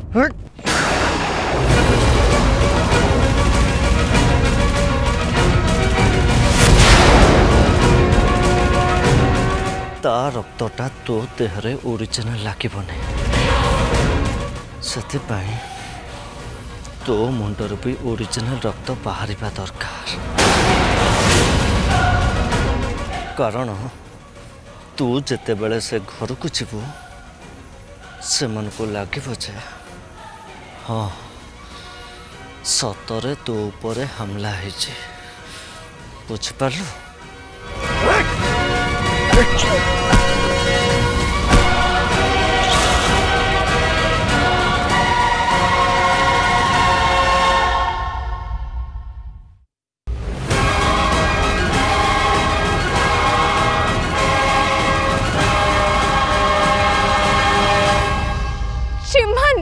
ता रक्तटा तो देहरे ओरिजिनल लागिबने सेथिपाई तो मुंडर भी ओरिजिनल रक्त बाहरिबा दरकार कारण तू जेते बेले से घर को जीवु से मन को लगे जे हाँ सतरे तो ऊपर हमला है बुझिपारू। श्रीमान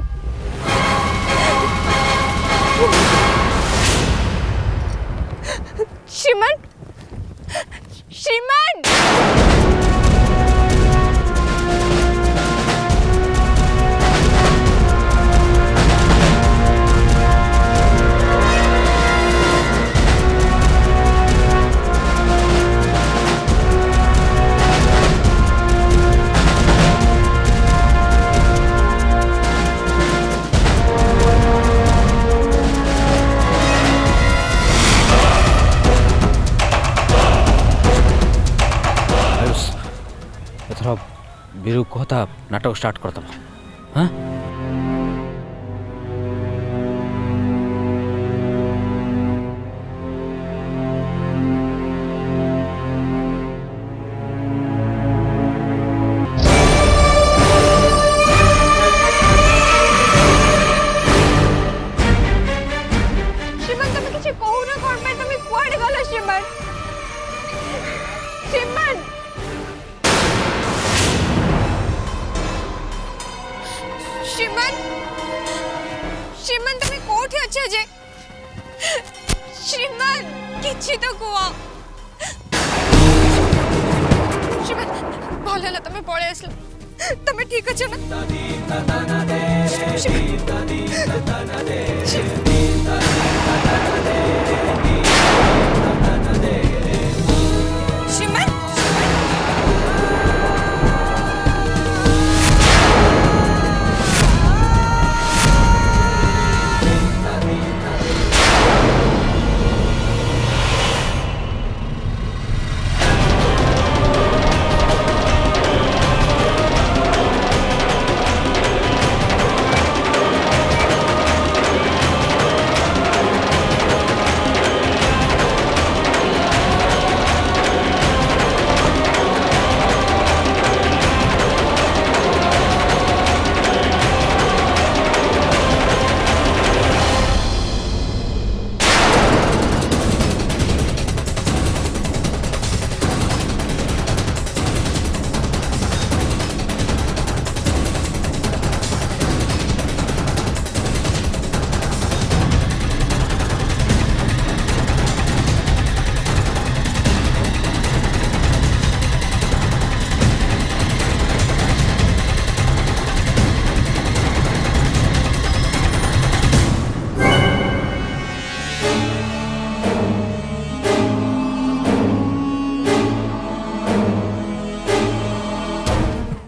श्रीमान श्रीमान बीरू कहता नाटक स्टार्ट करता हाँ श्रीमान तुम किसी कहू ना कोन पे तुम कुआडे गलो श्रीमान श्रीमान श्रीमान श्रीमान तुम कोठी अच्छे जे श्रीमान किछि तो कुआ श्रीमान भले तुम पळे आसलो तुम ठीक अच्छे ना श्रीमान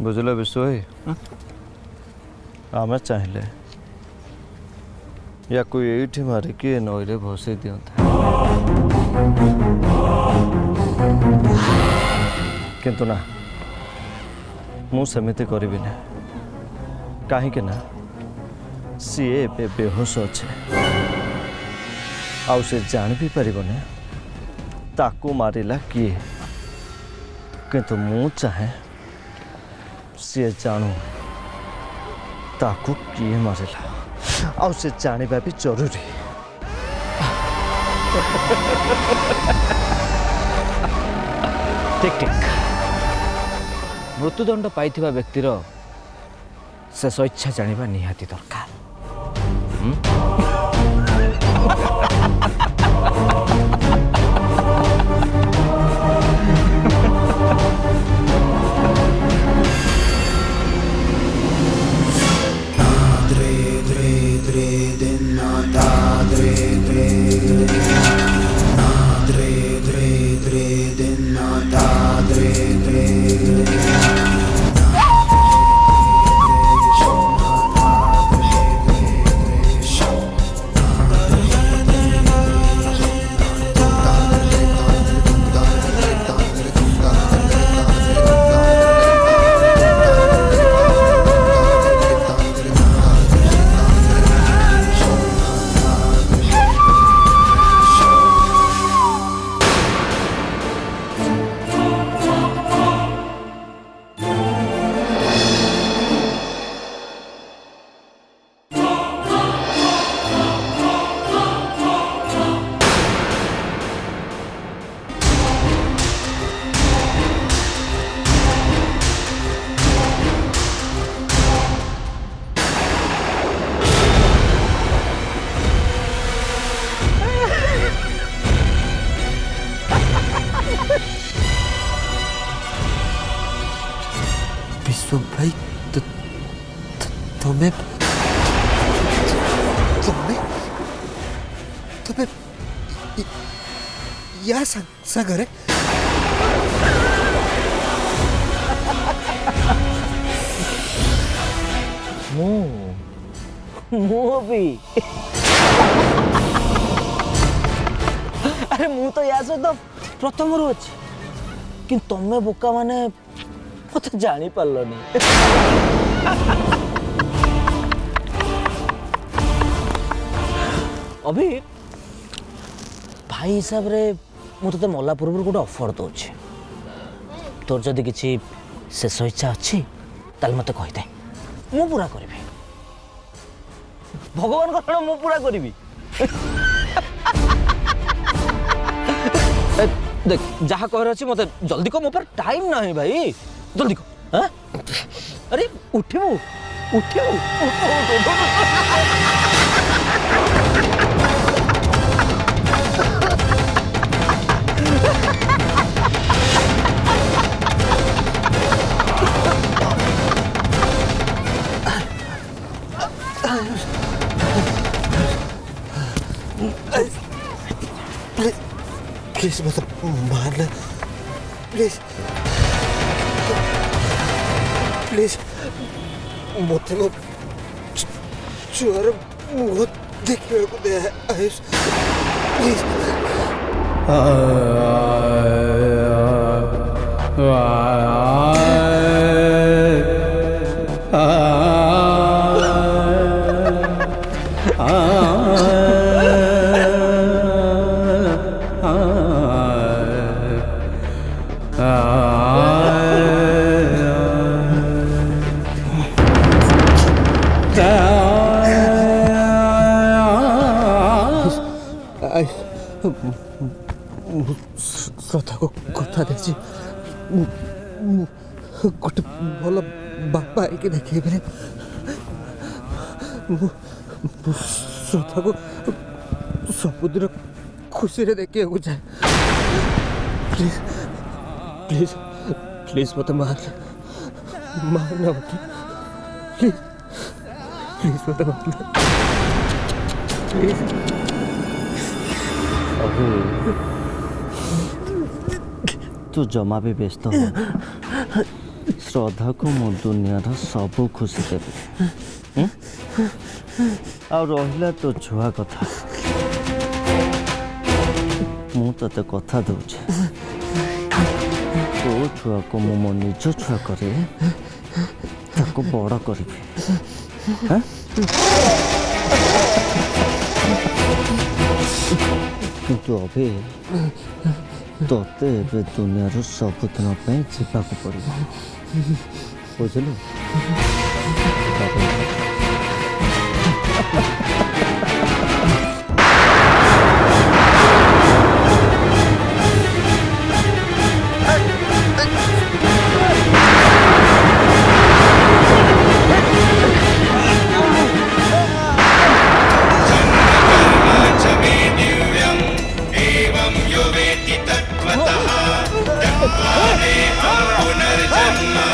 बुझल विश्वई आम चाहिए या कोई ये मारिकी नईरे भसई दिंता किंतु ना मुझे करी ना कहीं ना सी ए बेहोश अच्छे आउ से जान भी पारने ताकू मारिला किए किंतु मु चाहे सी जानू ताकू किए मारिला आउ से जानिबा भी जरूरी। ठीक ठीक मृत्युदंड पाइथिबा व्यक्तिर शेष इच्छा जानिबा निहाती दरकार। विश्व भाई तुम्हें तुम्हें तुम्हें या सागर है ମୁଁ ବି ଆରେ ମୁଁ ତ ୟା ସହିତ ପ୍ରଥମରୁ ଅଛି କିନ୍ତୁ ତମେ ବୋକା ମାନେ ମତେ ଜାଣିପାରିଲନି ଅଭି ଭାଇ ହିସାବରେ ମୁଁ ତତେ ମଲା ପୂର୍ବରୁ ଗୋଟେ ଅଫର ଦଉଛି ତୋର ଯଦି କିଛି ଶେଷ ଇଚ୍ଛା ଅଛି ତାହେଲେ ମତେ କହିଦେ ମୁଁ ପୁରା କରିବି भगवान का मु पूरा करी देख जहाँ कह रही मत जल्दी को मो पर टाइम ना है भाई जल्दी को हाँ? अरे उठू उठू प्लीज मत मारना प्लीज प्लीज मत मो छुआर मुह देखा दे आयुष प्लीज श्रद्धा को कथा दे गोटे भल बापा आईके देखे बेले श्रद्धा को सबुदिन खुशी रे देखिए चाहे प्लीज प्लीज प्लीज मत मारना मत प्लीज प्लीज मत मारना प्लीज तू जमा भी व्यस्त हो श्रद्धा को मो दुनिया सब खुशी देवी आ रहा तो छुआ कथा मु ते कथा दूचे तो छुआ को मो मो निज छुआ करे ताको बड़ करी किंतु अभी तोते दुनिया सबुदिन जावाक पड़ो बुझलु पुनर्जन्म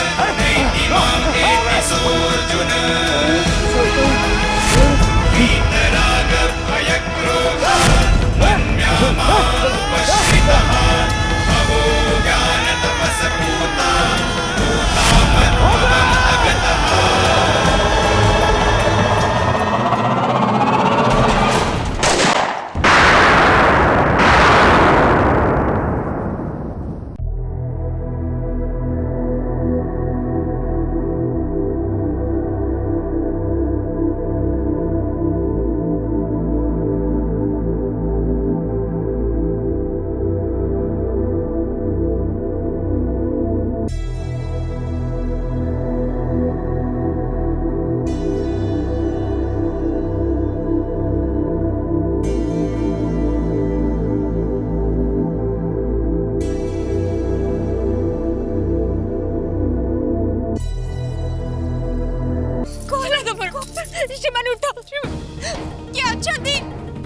श्रीमान उठ किए अच्छा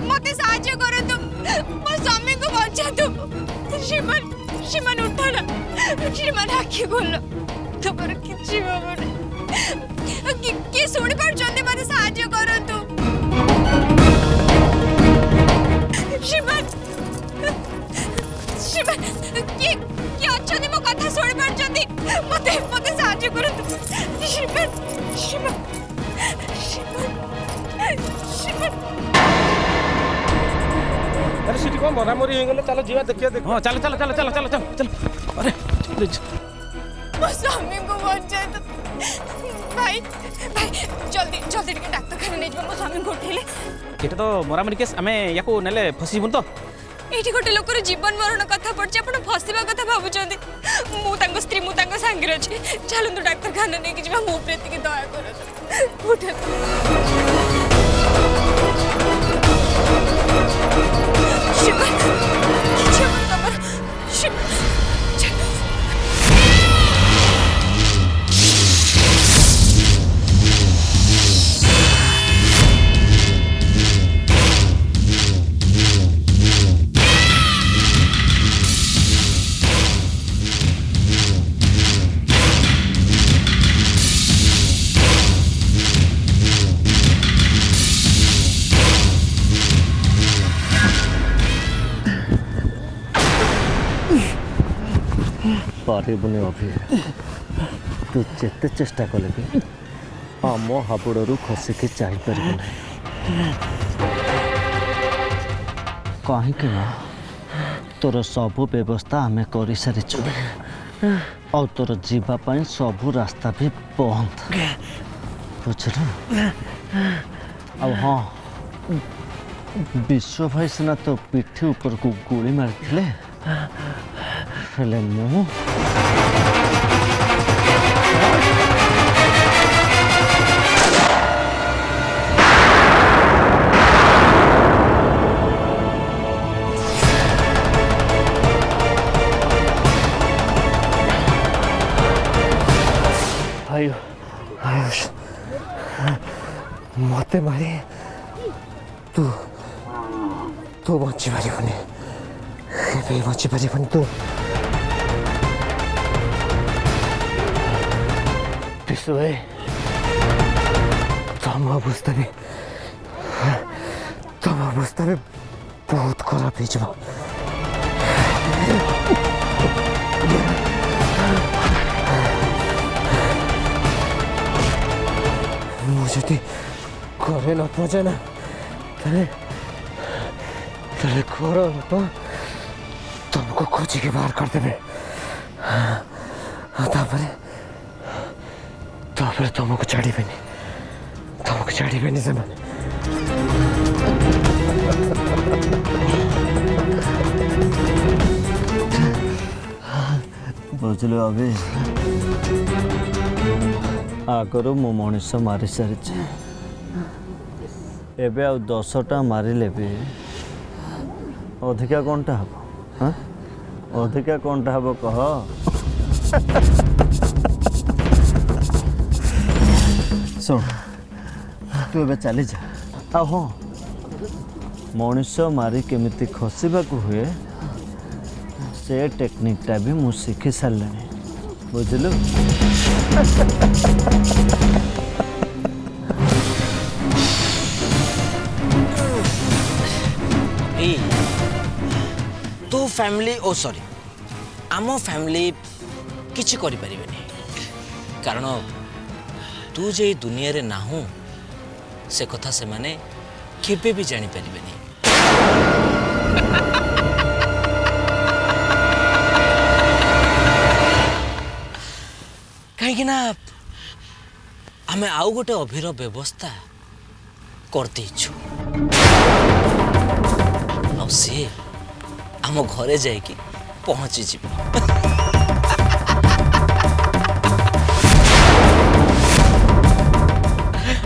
मत साहाଯ୍य करतु मो स्वामी को बचातु श्रीमान श्रीमान उठ ना श्रीमान आखि खोल तुमर किछि बाबरे के सुनि पारछन्ते मते साहाଯ୍य करतु श्रीमान श्रीमान के अच्छे मो कथा शुणी पारछन्ते मते मते साहाଯ୍य करतु श्रीमान श्रीमान श्रीमान श्रीमान अरे सीटी कौन मरामरी हो गले चलो जीवा देखिए देख हां चलो चलो चलो चलो चलो चलो चलो अरे मो स्वामी को बचाए तो भाई भाई जल्दी जल्दी टिके डाक्तरखाना नहीं मो स्वामी को उठेले एटा तो मरामरी केस आमे याको नेले फसीबुन तो एठी गोटे लोकर जीवन मरण कथा पड़छ आपण फसीबा कथा भाबुचंदी मु तांको स्त्री मु तांको संगे अछि चलंतु डाक्तरखाना नहीं कि जीवा मु प्रति के दया करो उठ शिवन किछ मन तमर शिवन पारिबुनि अभि तू जेते चेष्टा कले भी आम हाबुड़ू खसिकी जापर कहीं तोर सबू व्यवस्था आम कर सारीचु आ तोर जीवाई सबू रास्ता भी बंद बुझलु हाँ विश्व भाई सिना तो पिठी ऊपर को गोली मारी हेले मु आयुष मते मारे तू तू बची पारिबनी बची पारिबनी तू विश्व भाई तुम अवस्था में बहुत खराब हो जाओ मुझे घरे न पहुँचे ना तेरे घर लोग तुमको खोजी के बाहर कर देवे तुमको छाड़बेनी से बुझल अभी आगरू मु मनीष मारी सारी एबे आ 10टा मारिले भी अधिका कौनटा हम हाँ अधिका कौनटा हम कह सुन तू ए चली जा आ हाँ मनीष मारी केमिति खसवा हुए से टेक्निकटा भी मु शिखी सारे बुझलु तो फैमिली ओ सॉरी आम फैमिली किछि करि परिबेनी कारण तू जे दुनिया रे नाहु से कथा से माने केबे भी जानि परिबेनी कहीं ना आमे आउ गोटे अभिर व्यवस्था करते सी आम घरे जाइकी पहुँची जीव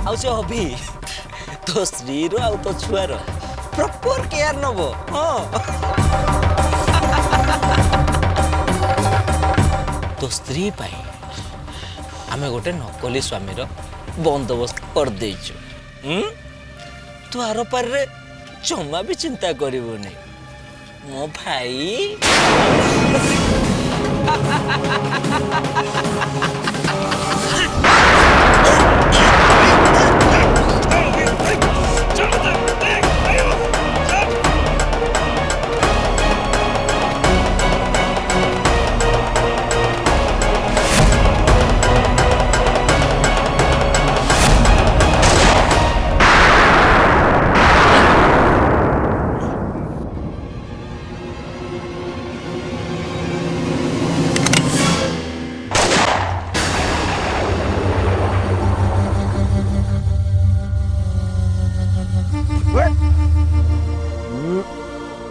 आउ से अभी तो स्त्री रो आउ तो छुआर प्रॉपर केयर नब हाँ तो स्त्री पाई आमे गोटे नकली स्वामीर बंदोबस्त कर देइछु तू आर पार रे जमा भी चिंता करिवनी मो भाई।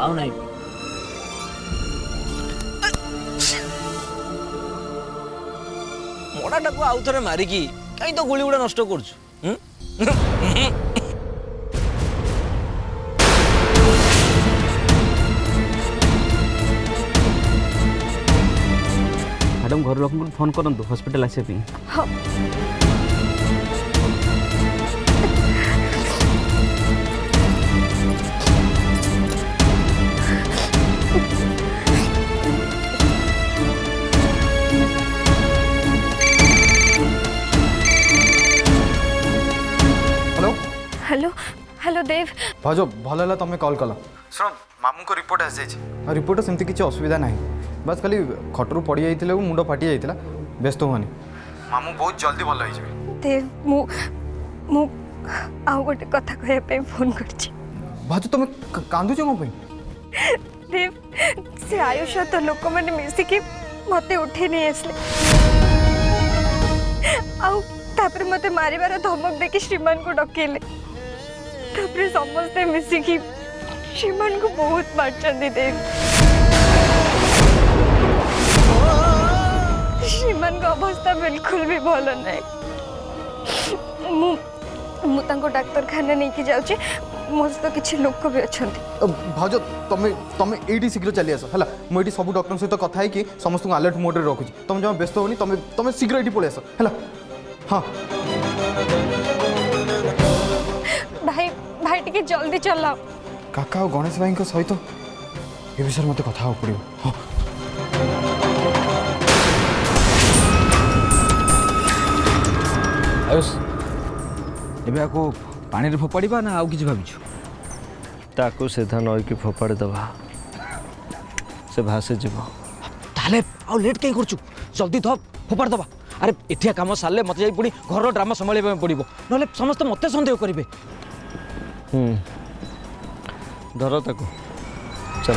ଆଉ ନାହିଁ ମଡ଼ାଟାକୁ ଆଉ ଥରେ ମାରିକି କାହିଁ ତ ଗୁଳି ଗୁଡ଼ା ନଷ୍ଟ କରୁଛୁ? मैडम घर लोक फोन करंतु हॉस्पिटल आसे पे। हाँ हेलो हेलो देव भाज भल है तुम्हें कॉल कल शुण मामू को रिपोर्ट आसी जाइए रिपोर्ट सेमती किसी असुविधा ना बस खाली खटरू पड़ी जाइए मुंड फाटी जाइए व्यस्त हुआ मामू बहुत जल्दी भल हो देव मु आउ गोटे कथा कहया फोन करछि। भाज तुम कांदुच कौन देव से आयुष तो लोक मैंने मिसिकी मते उठे नहीं आसले आउ तापर मते मारिबार धमक देके श्रीमान को डकेले तापर समस्ते मिसिकी श्रीमान को बहुत मारचंदी देव। श्रीमान को अवस्था बिल्कुल भी भल नहीं मु डाक्तर खाना नहीं कि जाऊँ मो सहित किसी लोक भी अच्छा भाज तुम तुम ये शीघ्र चली आस है मुझे सब डॉक्टर सहित कथा है समस्त अलर्ट मोड में रखुची तुम जमा व्यस्त होनी तुम तुम शीघ्र ये पलि आस है। हाँ भाई भाई टिके जल्दी चलाओ काका और गणेश भाई सहित ये विषय मत कथा पड़ो। हाँ आयुष एबे आको पानी रे फोपाड़ीबा ना आउ किछि भाबिछु? ताकू सीधा नई की फोपाड़ी दबा से भासी जीव ताले आउ लेट कहीं करछु जल्दी ध फोपाड़ दबा। अरे एठिया काम सारले मते जाई पुणी घर ड्रामा संभाळिबा पड़िबो नले समस्त मते संदेह करिवे। धर ताकू चल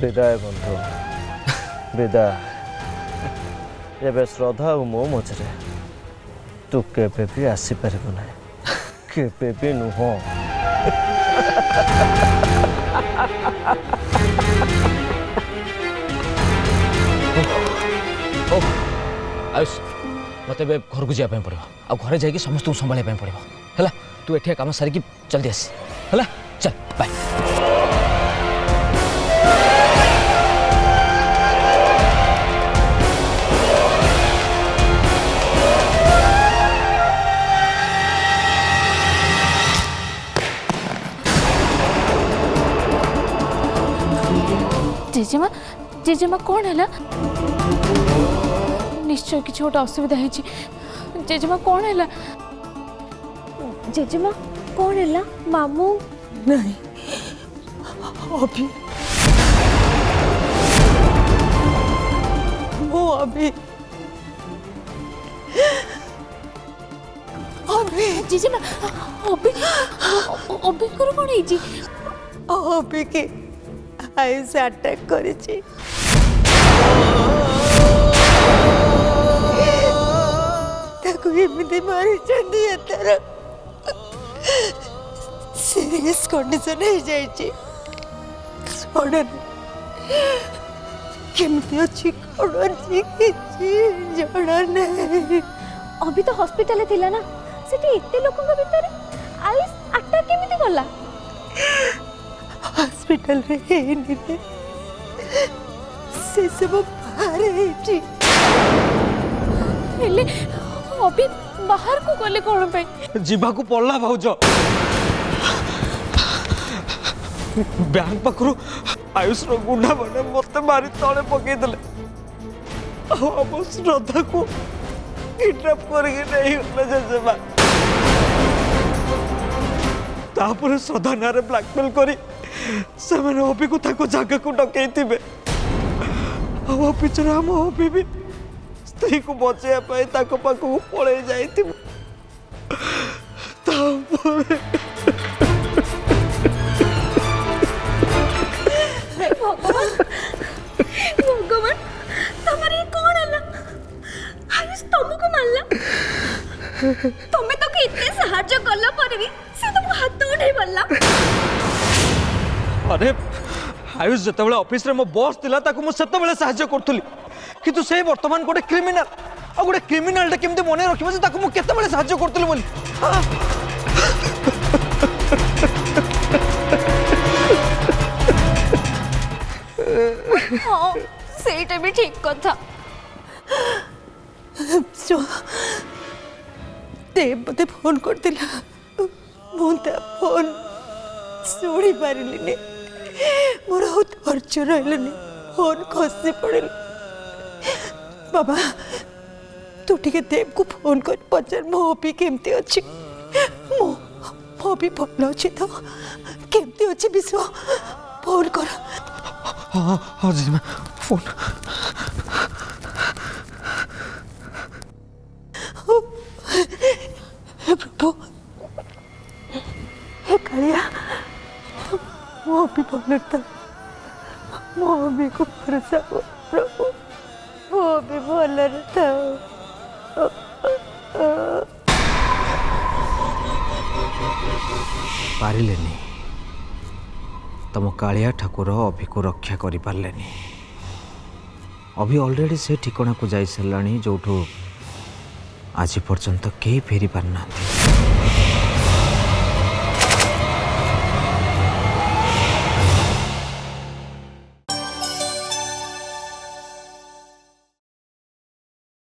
विदाय बंधु विदाय एवं श्रद्धा और मो मझे तू केबे भी आसीपर ना केबे भी नुह। आयुष मत घर को जावाई पड़ो आ घरे जाकि समस्त संभाल पड़ो है। तू एठिया काम सारिकी जल्दी आस है चल बाय। जेजेमा जेजेमा कौन है निश्चय किसी गोटे असुविधा है जेजेमा कौन है जेजेमा कौन है मामू नहीं अभी वो अभी जेजेमा अभी अभी को कौन है अभी के आयुष अटैक करेछि ताको एमिति मारी चंदी एतर सीरियस कंडीशन है जाइछि सडन केमती अच्छी कौन अच्छी किसी जड़ा नहीं। अभी तो हॉस्पिटल थिला ना सेठी एते लोकन के भीतर आयुष अटैक केमिति गला हॉस्पिटल रे हेनी रे से सब बाहर हेची हेले अभी बाहर को गले कोन पे जीवा को पड़ला भाउज बैंक पाखरु आयुष रो गुंडा माने मते मारी तळे पकई देले हम श्रद्धा को किडनैप करके नहीं गले जेजेबा तापर श्रद्धा नारे ब्लैकमेल करी से मैंने ओपी को ताको जगह को डकई थिबे अब पिछरे हम ओपी भी स्त्री को बचे पाई ताको पाको पळे जाईथिबो तापर भगवान तमरे कौन हला आयुष तुमको मारला तमे तो कितने सहायता करला पर भी से तुम हाथ उठे बल्ला अरे आयुष जतबेले ऑफिस रे मो बॉस थिला ताको मो सेतबेले सहायता करथुली किंतु से वर्तमान गोटे क्रिमिनल आ गोटे क्रिमिनल केमते मने रखिबो जे ताको मो केतबेले सहायता करथुली बोली हां सेटा भी ठीक कथा सो ते मते फोन करतिला मुंता फोन सुनी पारिलिनी मोर धैर्य रहिलनी फोन खसी पड़े बाबा तू टिके देव को फोन कर पचार मो भी केमती अच्छी मो भी भल अच्छी तो केमती अच्छी विश्व फोन कर हाँ हाँ जी मैं फोन प्रभु हे कालिया मो भी भल था मो भी को भरोसा प्रभु मो भी भल था पारिलेनी तम कालिया ठाकुर अभि को रक्षा करि पारलेनी अभि ऑलरेडी से ठिकाना को जाई सरलानी जोठो आज पर्यंत केही फेरी पारना।